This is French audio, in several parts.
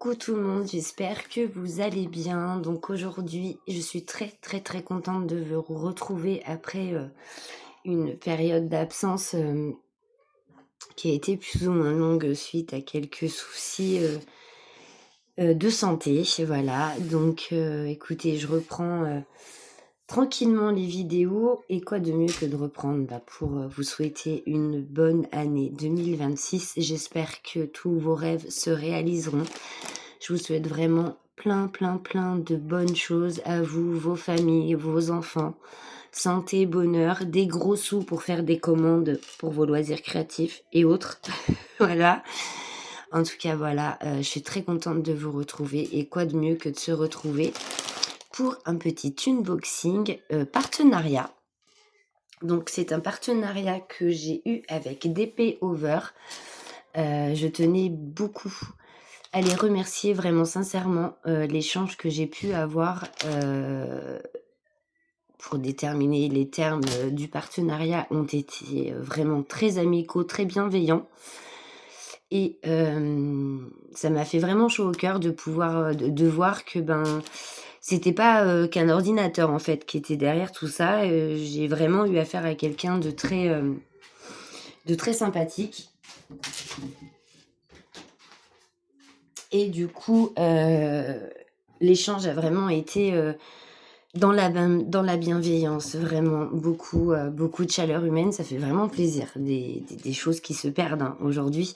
Coucou tout le monde, j'espère que vous allez bien. Donc aujourd'hui, je suis très contente de vous retrouver après une période d'absence qui a été plus ou moins longue suite à quelques soucis de santé. Voilà, donc écoutez, je reprends tranquillement les vidéos et quoi de mieux que de reprendre pour vous souhaiter une bonne année 2026. J'espère que tous vos rêves se réaliseront. Je vous souhaite vraiment plein de bonnes choses à vous, vos familles, vos enfants. Santé, bonheur, des gros sous pour faire des commandes pour vos loisirs créatifs et autres. Voilà. En tout cas, voilà, je suis très contente de vous retrouver et quoi de mieux que de se retrouver pour un petit unboxing partenariat. Donc, c'est un partenariat que j'ai eu avec DP Over. Je tenais beaucoup à les remercier vraiment sincèrement. L'échange que j'ai pu avoir pour déterminer les termes du partenariat ont été vraiment très amicaux, très bienveillants. Et ça m'a fait vraiment chaud au cœur de pouvoir de voir que c'était pas qu'un ordinateur en fait qui était derrière tout ça. J'ai vraiment eu affaire à quelqu'un de très sympathique. Et du coup, l'échange a vraiment été dans la bienveillance, vraiment beaucoup de chaleur humaine. Ça fait vraiment plaisir, des choses qui se perdent aujourd'hui.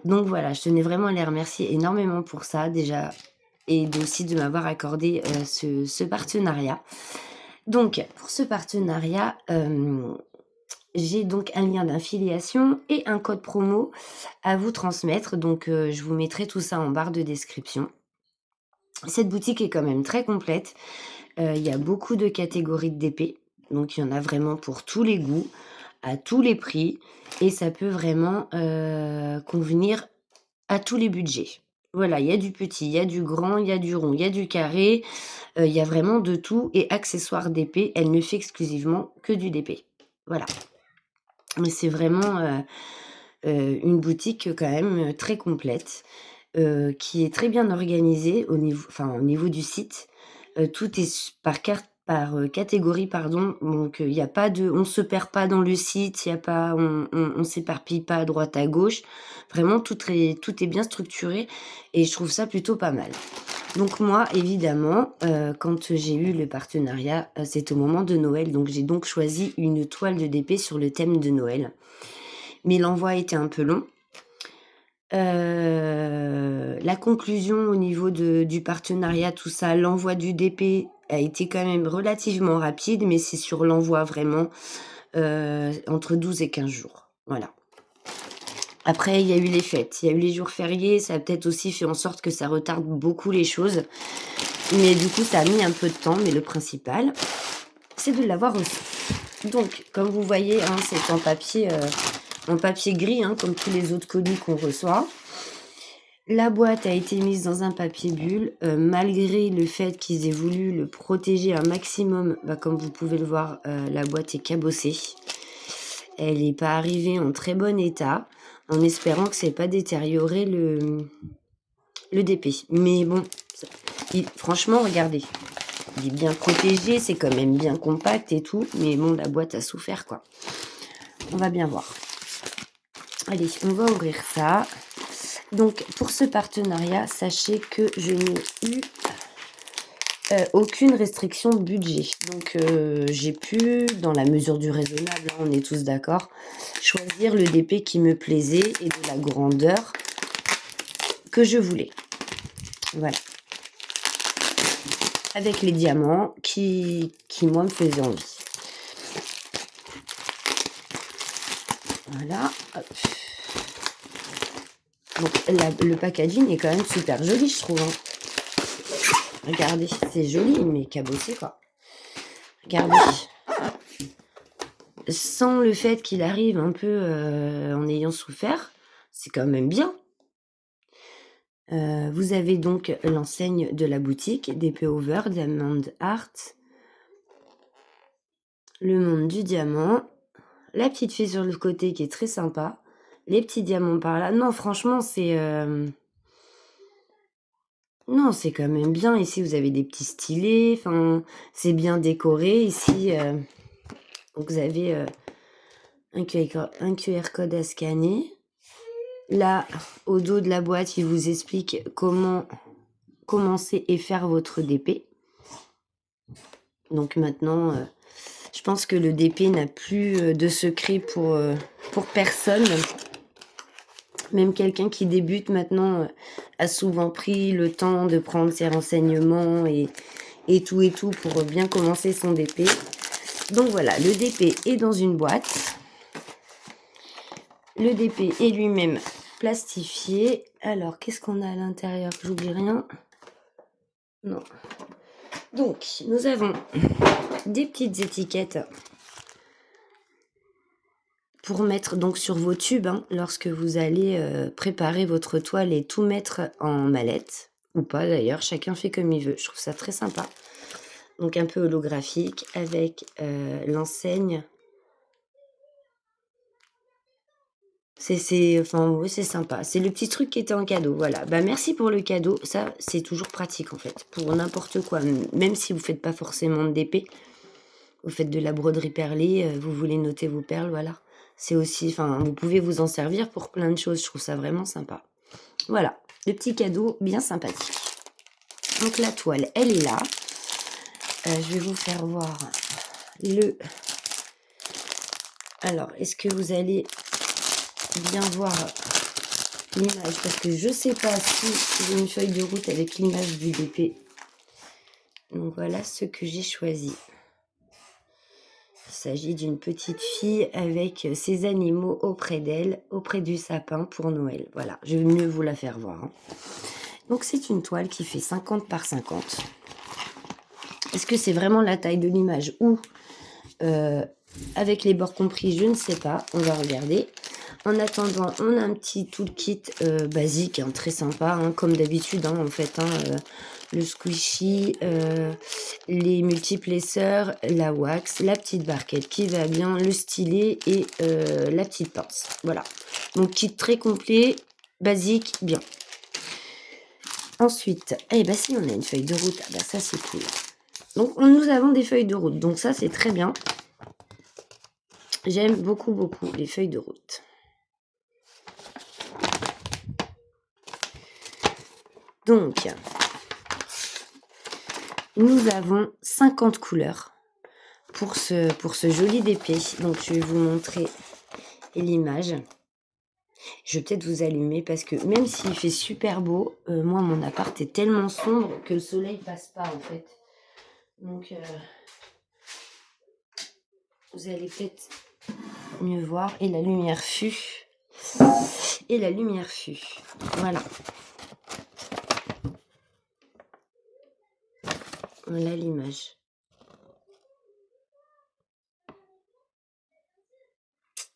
Donc voilà, je tenais vraiment à les remercier énormément pour ça déjà et aussi de m'avoir accordé ce partenariat. Donc pour ce partenariat, j'ai donc un lien d'affiliation et un code promo à vous transmettre. Donc je vous mettrai tout ça en barre de description. Cette boutique est quand même très complète. Il y a beaucoup de catégories de DP. Donc il y en a vraiment pour tous les goûts, à tous les prix. Et ça peut vraiment convenir à tous les budgets. Voilà, il y a du petit, il y a du grand, il y a du rond, il y a du carré. Il y a vraiment de tout. Et accessoires DP, elle ne fait exclusivement que du DP. Voilà. Mais c'est vraiment une boutique quand même très complète, qui est très bien organisée au niveau du site. Tout est par catégorie, pardon. Donc il y a pas de on se perd pas dans le site, il y a pas on s'éparpille pas à droite à gauche. Vraiment tout est bien structuré et je trouve ça plutôt pas mal. Donc moi, évidemment, quand j'ai eu le partenariat, c'était au moment de Noël, donc j'ai donc choisi une toile de DP sur le thème de Noël. Mais l'envoi a été un peu long. La conclusion au niveau du partenariat, tout ça, l'envoi du DP a été quand même relativement rapide, mais c'est sur l'envoi vraiment entre 12 et 15 jours. Voilà. Après, il y a eu les fêtes, il y a eu les jours fériés, ça a peut-être aussi fait en sorte que ça retarde beaucoup les choses. Mais du coup, ça a mis un peu de temps, mais le principal, c'est de l'avoir reçu. Donc, comme vous voyez, c'est en papier gris, comme tous les autres colis qu'on reçoit. La boîte a été mise dans un papier bulle, malgré le fait qu'ils aient voulu le protéger un maximum. Comme vous pouvez le voir, la boîte est cabossée. Elle n'est pas arrivée en très bon état, en espérant que ça n'ait pas détérioré le DP. Mais bon, franchement, regardez. Il est bien protégé, c'est quand même bien compact et tout. Mais bon, la boîte a souffert, quoi. On va bien voir. Allez, on va ouvrir ça. Donc, pour ce partenariat, sachez que je n'ai eu aucune restriction de budget. Donc, j'ai pu, dans la mesure du raisonnable, on est tous d'accord, choisir le DP qui me plaisait et de la grandeur que je voulais. Voilà. Avec les diamants qui moi, me faisaient envie. Voilà. Hop. Donc, le packaging est quand même super joli, je trouve. Regardez, c'est joli, mais cabossé, quoi. Regardez. Sans le fait qu'il arrive un peu en ayant souffert, c'est quand même bien. Vous avez donc l'enseigne de la boutique, DP Over, Diamond Art, le monde du diamant, la petite fille sur le côté qui est très sympa, les petits diamants par là. Non, franchement, Non, c'est quand même bien. Ici, vous avez des petits stylés. Enfin, c'est bien décoré. Ici, donc vous avez un QR code à scanner. Là, au dos de la boîte, il vous explique comment commencer et faire votre DP. Donc maintenant, je pense que le DP n'a plus de secret pour personne. Même quelqu'un qui débute maintenant a souvent pris le temps de prendre ses renseignements et tout pour bien commencer son DP. Donc voilà, le DP est dans une boîte. Le DP est lui-même plastifié. Alors, qu'est-ce qu'on a à l'intérieur? J'oublie rien. Non. Donc, nous avons des petites étiquettes pour mettre donc sur vos tubes, hein, lorsque vous allez préparer votre toile et tout mettre en mallette. Ou pas d'ailleurs, chacun fait comme il veut. Je trouve ça très sympa. Donc un peu holographique avec l'enseigne. Enfin, oui, c'est sympa. C'est le petit truc qui était en cadeau. Voilà. Bah, merci pour le cadeau. Ça, c'est toujours pratique en fait. Pour n'importe quoi. Même si vous faites pas forcément de DP, vous faites de la broderie perlée, vous voulez noter vos perles, voilà. C'est aussi, enfin, vous pouvez vous en servir pour plein de choses. Je trouve ça vraiment sympa. Voilà. Le petit cadeau bien sympathique. Donc la toile, elle est là. Je vais vous faire voir le... Alors, est-ce que vous allez bien voir l'image? Parce que je sais pas si j'ai une feuille de route avec l'image du DP. Donc voilà ce que j'ai choisi. Il s'agit d'une petite fille avec ses animaux auprès d'elle, auprès du sapin pour Noël. Voilà, je vais mieux vous la faire voir. Hein. Donc c'est une toile qui fait 50 par 50. Est-ce que c'est vraiment la taille de l'image ou avec les bords compris? Je ne sais pas, on va regarder. En attendant, on a un petit toolkit basique, hein, très sympa, hein, comme d'habitude, hein, en fait. Le squishy, les multiplaceurs, la wax, la petite barquette qui va bien, le stylet et la petite pince. Voilà. Donc, kit très complet, basique, bien. Ensuite, si on a une feuille de route, ça c'est cool. Donc, nous avons des feuilles de route. Donc, ça c'est très bien. J'aime beaucoup, beaucoup les feuilles de route. Donc, nous avons 50 couleurs pour ce joli DP. Donc, je vais vous montrer l'image. Je vais peut-être vous allumer parce que même s'il fait super beau, moi, mon appart est tellement sombre que le soleil passe pas, en fait. Donc, vous allez peut-être mieux voir. Et la lumière fut. Et la lumière fut. Voilà. Voilà l'image.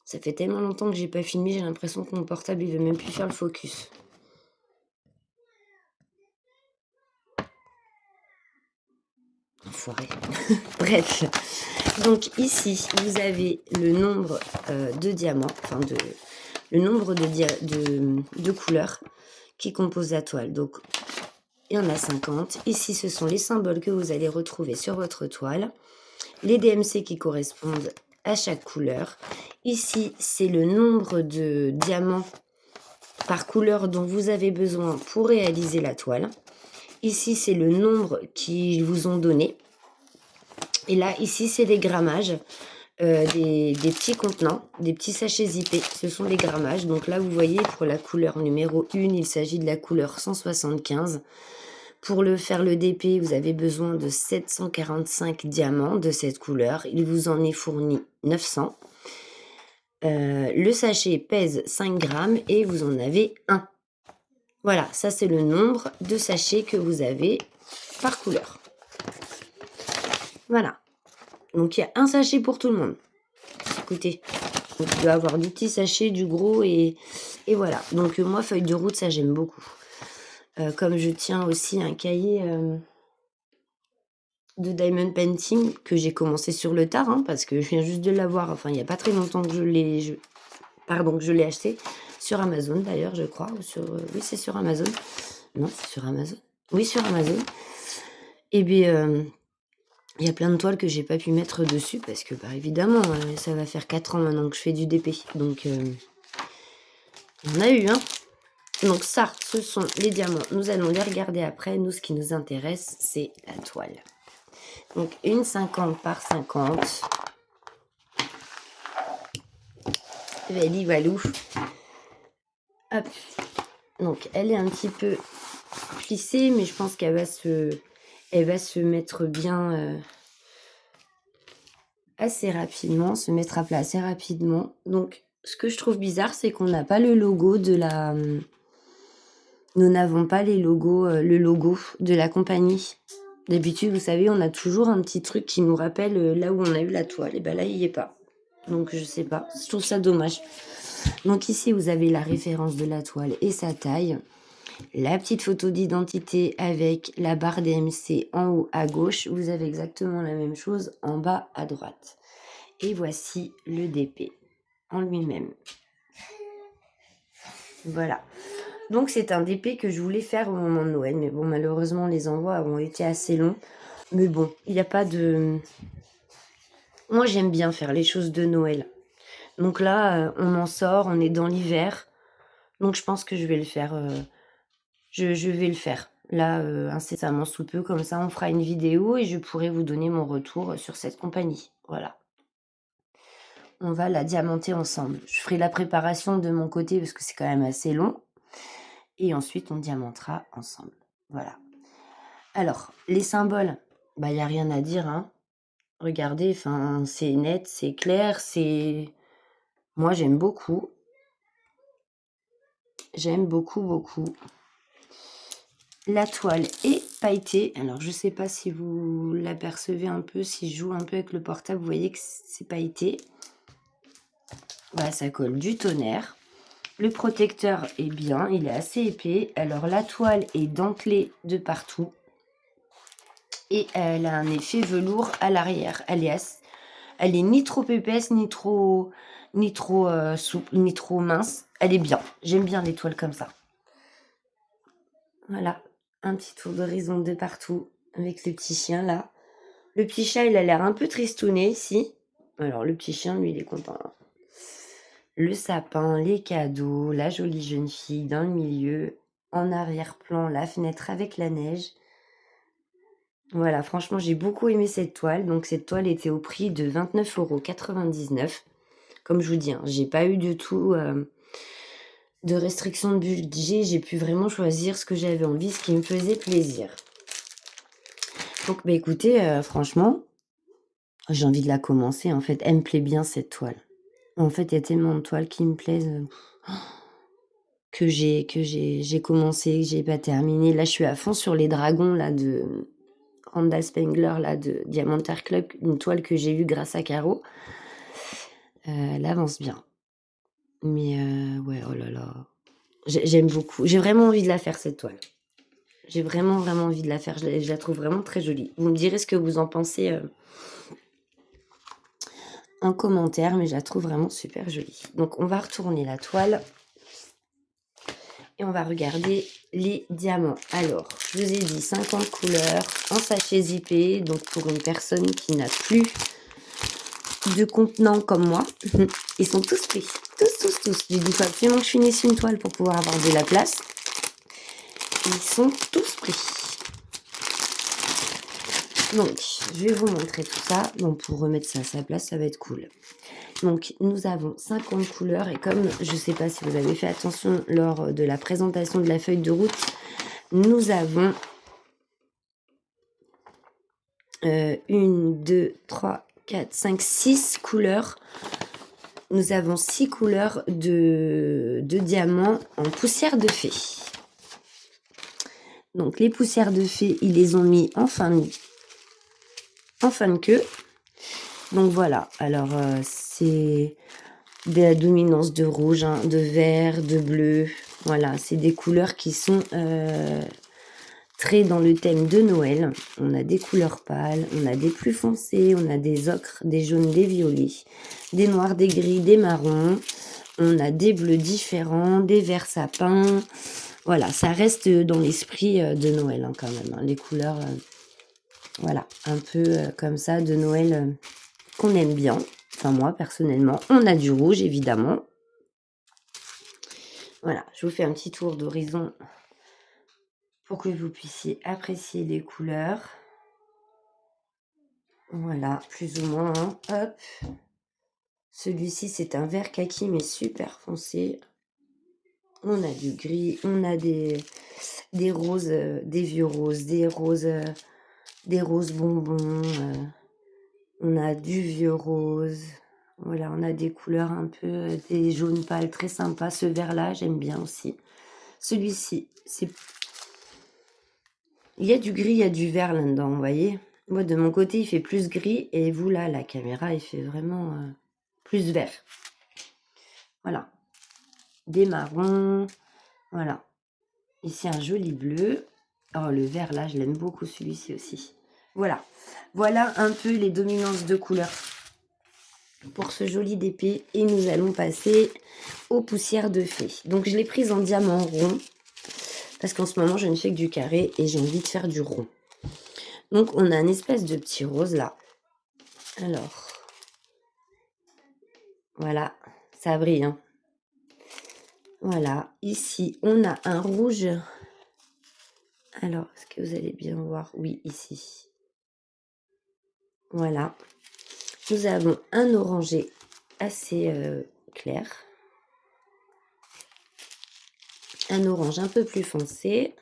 Ça fait tellement longtemps que j'ai pas filmé, j'ai l'impression que mon portable il veut même plus faire le focus. Enfoiré. Bref. Donc ici, vous avez le nombre de diamants, enfin le nombre de couleurs qui composent la toile. Donc il y en a 50. Ici, ce sont les symboles que vous allez retrouver sur votre toile. Les DMC qui correspondent à chaque couleur. Ici, c'est le nombre de diamants par couleur dont vous avez besoin pour réaliser la toile. Ici, c'est le nombre qu'ils vous ont donné. Et là, ici, c'est des grammages, des petits contenants, des petits sachets zippés. Ce sont des grammages. Donc là, vous voyez, pour la couleur numéro 1, il s'agit de la couleur 175. Pour faire le DP, vous avez besoin de 745 diamants de cette couleur. Il vous en est fourni 900. Le sachet pèse 5 grammes et vous en avez un. Voilà, ça c'est le nombre de sachets que vous avez par couleur. Voilà. Donc il y a un sachet pour tout le monde. Écoutez, donc, il doit avoir du petit sachet, du gros et voilà. Donc moi, feuille de route, ça j'aime beaucoup. Comme je tiens aussi un cahier de diamond painting que j'ai commencé sur le tard, hein, parce que je viens juste de l'avoir. Enfin, il n'y a pas très longtemps que je l'ai acheté sur Amazon d'ailleurs, je crois. Oui, c'est sur Amazon. Non, c'est sur Amazon. Oui, sur Amazon. Et bien, il y a plein de toiles que j'ai pas pu mettre dessus parce que, bah, évidemment, ça va faire 4 ans maintenant que je fais du DP. Donc, on a eu, hein. Donc ça, ce sont les diamants. Nous allons les regarder après. Nous, ce qui nous intéresse, c'est la toile. Donc, une 50 par 50. Vali Walou. Hop. Donc, elle est un petit peu plissée, mais je pense qu'elle va se mettre bien assez rapidement, se mettre à plat assez rapidement. Donc, ce que je trouve bizarre, c'est qu'on n'a pas le logo de la... Nous n'avons pas le logo de la compagnie. D'habitude, vous savez, on a toujours un petit truc qui nous rappelle là où on a eu la toile. Et ben là, il n'y est pas. Donc, je sais pas. Je trouve ça dommage. Donc ici, vous avez la référence de la toile et sa taille. La petite photo d'identité avec la barre DMC en haut à gauche. Vous avez exactement la même chose en bas à droite. Et voici le DP en lui-même. Voilà. Donc c'est un DP que je voulais faire au moment de Noël. Mais bon, malheureusement, les envois ont été assez longs. Mais bon, il n'y a pas de... Moi, j'aime bien faire les choses de Noël. Donc là, on en sort, on est dans l'hiver. Donc je pense que je vais le faire. Je vais le faire. Là, incessamment sous peu, comme ça, on fera une vidéo et je pourrai vous donner mon retour sur cette compagnie. Voilà. On va la diamanter ensemble. Je ferai la préparation de mon côté parce que c'est quand même assez long. Et ensuite, on diamantera ensemble. Voilà. Alors, les symboles, bah, il n'y a rien à dire, hein. Regardez, c'est net, c'est clair, c'est... Moi, j'aime beaucoup. J'aime beaucoup, beaucoup. La toile est pailletée. Alors, je ne sais pas si vous l'apercevez un peu, si je joue un peu avec le portable, vous voyez que c'est pailleté. Voilà, ça colle du tonnerre. Le protecteur est bien, il est assez épais. Alors, la toile est dentelée de partout. Et elle a un effet velours à l'arrière. Elle est ni trop épaisse, ni trop souple, ni trop mince. Elle est bien. J'aime bien les toiles comme ça. Voilà, un petit tour d'horizon de partout avec le petit chien là. Le petit chat, il a l'air un peu tristouné ici. Alors, le petit chien, lui, il est content. Hein. Le sapin, les cadeaux, la jolie jeune fille dans le milieu. En arrière-plan, la fenêtre avec la neige. Voilà, franchement, j'ai beaucoup aimé cette toile. Donc, cette toile était au prix de 29,99 €. Comme je vous dis, hein, j'ai pas eu du tout de restriction de budget. J'ai pu vraiment choisir ce que j'avais envie, ce qui me faisait plaisir. Donc, bah, écoutez, franchement, j'ai envie de la commencer. En fait, elle me plaît bien cette toile. En fait, il y a tellement de toiles qui me plaisent que j'ai commencé, que j'ai pas terminé. Là, je suis à fond sur les dragons là de Randall Spengler là de Diamond Art Club, une toile que j'ai eue grâce à Caro. Elle avance bien. Mais ouais, oh là là, j'aime beaucoup. J'ai vraiment envie de la faire cette toile. J'ai vraiment envie de la faire. Je la trouve vraiment très jolie. Vous me direz ce que vous en pensez en commentaire, mais je la trouve vraiment super jolie. Donc, on va retourner la toile et on va regarder les diamants. Alors, je vous ai dit 50 couleurs, un sachet zippé, donc pour une personne qui n'a plus de contenant comme moi. Ils sont tous pris, tous. J'ai dit, il faut absolument que je finisse une toile pour pouvoir avoir de la place. Ils sont tous pris. Donc, je vais vous montrer tout ça. Donc, pour remettre ça à sa place, ça va être cool. Donc, nous avons 50 couleurs. Et comme je ne sais pas si vous avez fait attention lors de la présentation de la feuille de route, nous avons 1, 2, 3, 4, 5, 6 couleurs. Nous avons 6 couleurs de diamants en poussière de fée. Donc, les poussières de fée, ils les ont mis en fin de queue. Donc voilà, alors c'est de la dominance de rouge, hein, de vert, de bleu. Voilà, c'est des couleurs qui sont très dans le thème de Noël. On a des couleurs pâles, on a des plus foncées, on a des ocres, des jaunes, des violets, des noirs, des gris, des marrons. On a des bleus différents, des verts sapins. Voilà, ça reste dans l'esprit de Noël hein, quand même. Hein, les couleurs, voilà, un peu comme ça de Noël qu'on aime bien. Enfin moi personnellement, on a du rouge évidemment. Voilà, je vous fais un petit tour d'horizon pour que vous puissiez apprécier les couleurs. Voilà, plus ou moins. Hein. Hop. Celui-ci, c'est un vert kaki, mais super foncé. On a du gris, on a des roses, des vieux roses, des roses bonbons. On a du vieux rose. Voilà, on a des couleurs un peu, des jaunes pâles très sympas. Ce vert-là, j'aime bien aussi. Celui-ci, c'est... Il y a du gris, il y a du vert là-dedans, vous voyez. Moi, de mon côté, il fait plus gris. Et vous, là, la caméra, il fait vraiment plus vert. Voilà. Des marrons. Voilà. Ici, un joli bleu. Oh, le vert, là, je l'aime beaucoup, celui-ci aussi. Voilà. Voilà un peu les dominances de couleurs pour ce joli DP. Et nous allons passer aux poussières de fée. Donc, je l'ai prise en diamant rond. Parce qu'en ce moment, je ne fais que du carré et j'ai envie de faire du rond. Donc, on a un espèce de petit rose là. Alors, voilà, ça brille. Hein. Voilà, ici, on a un rouge. Alors, est-ce que vous allez bien voir? Oui, ici. Voilà. Nous avons un orangé assez clair. Un orange un peu plus foncé.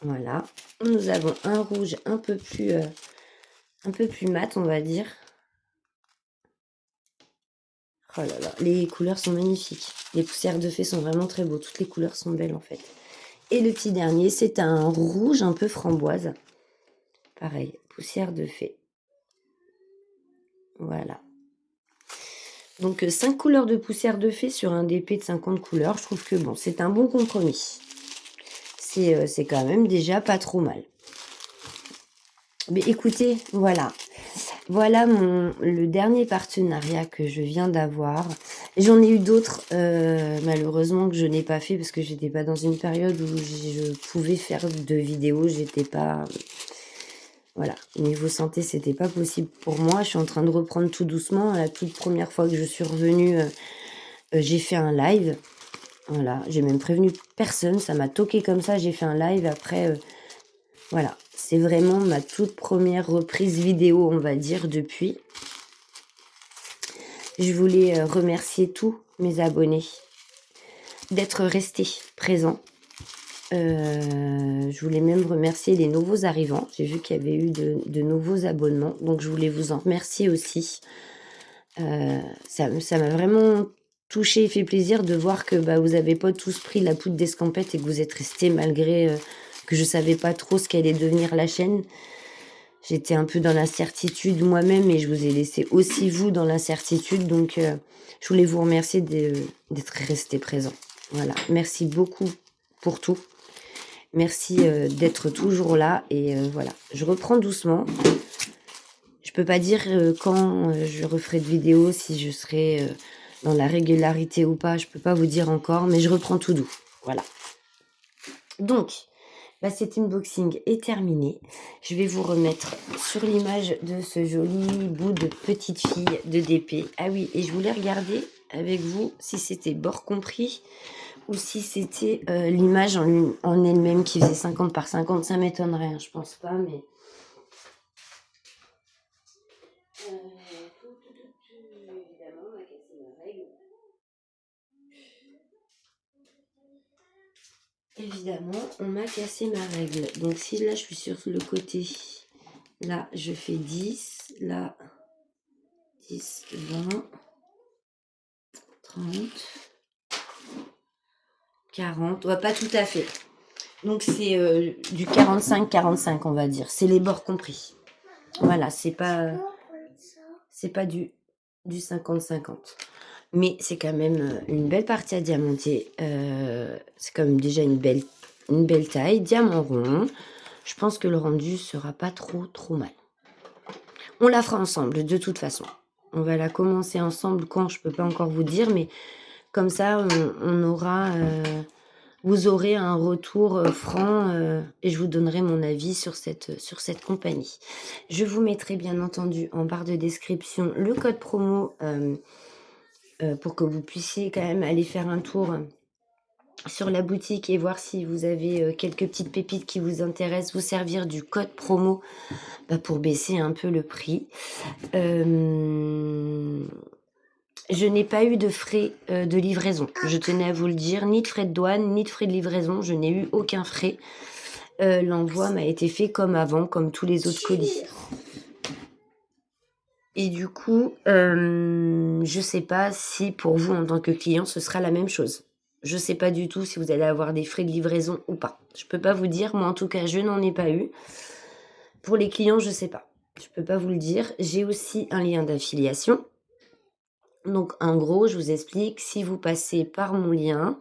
Voilà. Nous avons un rouge un peu plus mat, on va dire. Oh là là, les couleurs sont magnifiques. Les poussières de fée sont vraiment très beaux. Toutes les couleurs sont belles en fait. Et le petit dernier, c'est un rouge un peu framboise. Pareil, poussière de fée. Voilà. Donc 5 couleurs de poussière de fée sur un DP de 50 couleurs. Je trouve que bon, c'est un bon compromis. C'est quand même déjà pas trop mal. Mais écoutez, voilà. Voilà le dernier partenariat que je viens d'avoir. J'en ai eu d'autres, malheureusement, que je n'ai pas fait parce que j'étais pas dans une période où je pouvais faire de vidéos. J'étais pas... Voilà, niveau santé, c'était pas possible pour moi. Je suis en train de reprendre tout doucement. La toute première fois que je suis revenue, j'ai fait un live. Voilà, j'ai même prévenu personne. Ça m'a toqué comme ça. J'ai fait un live. Après, voilà, c'est vraiment ma toute première reprise vidéo, on va dire, depuis. Je voulais remercier tous mes abonnés d'être restés présents. Je voulais même remercier les nouveaux arrivants. J'ai vu qu'il y avait eu de nouveaux abonnements. Donc, je voulais vous en remercier aussi. Ça m'a vraiment touché et fait plaisir de voir que vous n'avez pas tous pris la poudre d'escampette et que vous êtes restés malgré que je ne savais pas trop ce qu'allait devenir la chaîne. J'étais un peu dans l'incertitude moi-même et je vous ai laissé aussi vous dans l'incertitude. Donc, je voulais vous remercier d'être restés présents. Voilà. Merci beaucoup pour tout. Merci d'être toujours là. Et voilà. Je reprends doucement. Je peux pas dire quand je referai de vidéos, si je serai dans la régularité ou pas. Je peux pas vous dire encore, mais je reprends tout doux. Voilà. Donc, cet unboxing est terminé. Je vais vous remettre sur l'image de ce joli bout de petite fille de DP. Ah oui, et je voulais regarder avec vous si c'était bord compris ou si c'était l'image en elle-même qui faisait 50 par 50. Ça m'étonnerait, hein, je pense pas, mais... Évidemment, on va casser ma règle. Évidemment, on m'a cassé ma règle. Donc si là, je suis sur le côté, là, je fais 10. Là, 10, 20, 30, 40. Ouais, pas tout à fait. Donc c'est du 45-45, on va dire. C'est les bords compris. Voilà, c'est pas du 50-50. Mais c'est quand même une belle partie à diamanter. C'est quand même déjà une belle taille. Diamant rond. Je pense que le rendu sera pas trop mal. On la fera ensemble, de toute façon. On va la commencer ensemble quand, je peux pas encore vous dire, mais Comme ça, on aura, vous aurez un retour, franc, et je vous donnerai mon avis sur cette compagnie. Je vous mettrai bien entendu en barre de description le code promo, pour que vous puissiez quand même aller faire un tour sur la boutique et voir si vous avez, quelques petites pépites qui vous intéressent, vous servir du code promo, bah, pour baisser un peu le prix. Hem, je n'ai pas eu de frais, de livraison. Je tenais à vous le dire, ni de frais de douane, ni de frais de livraison. Je n'ai eu aucun frais. L'envoi m'a été fait comme avant, comme tous les autres colis. Et du coup, je sais pas si pour vous, en tant que client, ce sera la même chose. Je sais pas du tout si vous allez avoir des frais de livraison ou pas. Je peux pas vous dire, moi en tout cas, je n'en ai pas eu. Pour les clients, je sais pas. Je peux pas vous le dire. J'ai aussi un lien d'affiliation. Donc en gros, je vous explique, si vous passez par mon lien,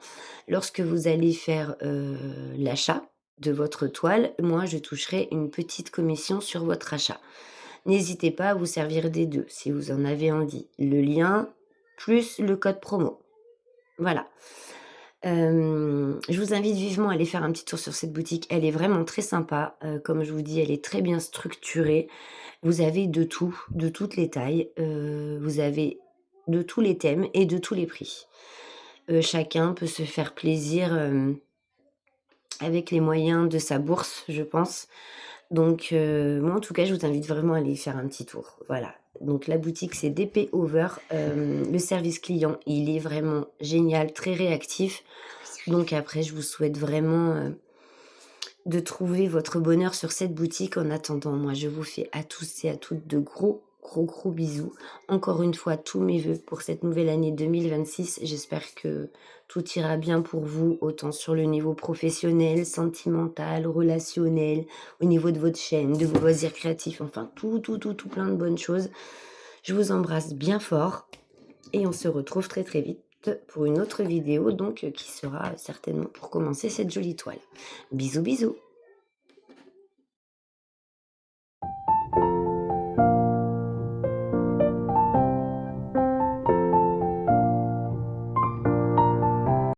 lorsque vous allez faire, l'achat de votre toile, moi je toucherai une petite commission sur votre achat. N'hésitez pas à vous servir des 2 si vous en avez envie. Le lien plus le code promo. Voilà. Je vous invite vivement à aller faire un petit tour sur cette boutique. Elle est vraiment très sympa. Comme je vous dis, elle est très bien structurée. Vous avez de tout, de toutes les tailles. Vous avez de tous les thèmes et de tous les prix. Chacun peut se faire plaisir, avec les moyens de sa bourse, je pense. Donc, moi, en tout cas, je vous invite vraiment à aller y faire un petit tour. Voilà. Donc la boutique, c'est DP Over. Le service client, il est vraiment génial, très réactif. Donc après, je vous souhaite vraiment, de trouver votre bonheur sur cette boutique. En attendant, moi, je vous fais à tous et à toutes de gros, gros, gros bisous. Encore une fois, tous mes vœux pour cette nouvelle année 2026. J'espère que tout ira bien pour vous, autant sur le niveau professionnel, sentimental, relationnel, au niveau de votre chaîne, de vos loisirs créatifs, enfin tout, tout, tout, tout plein de bonnes choses. Je vous embrasse bien fort et on se retrouve très très vite pour une autre vidéo, donc qui sera certainement pour commencer cette jolie toile. Bisous, bisous.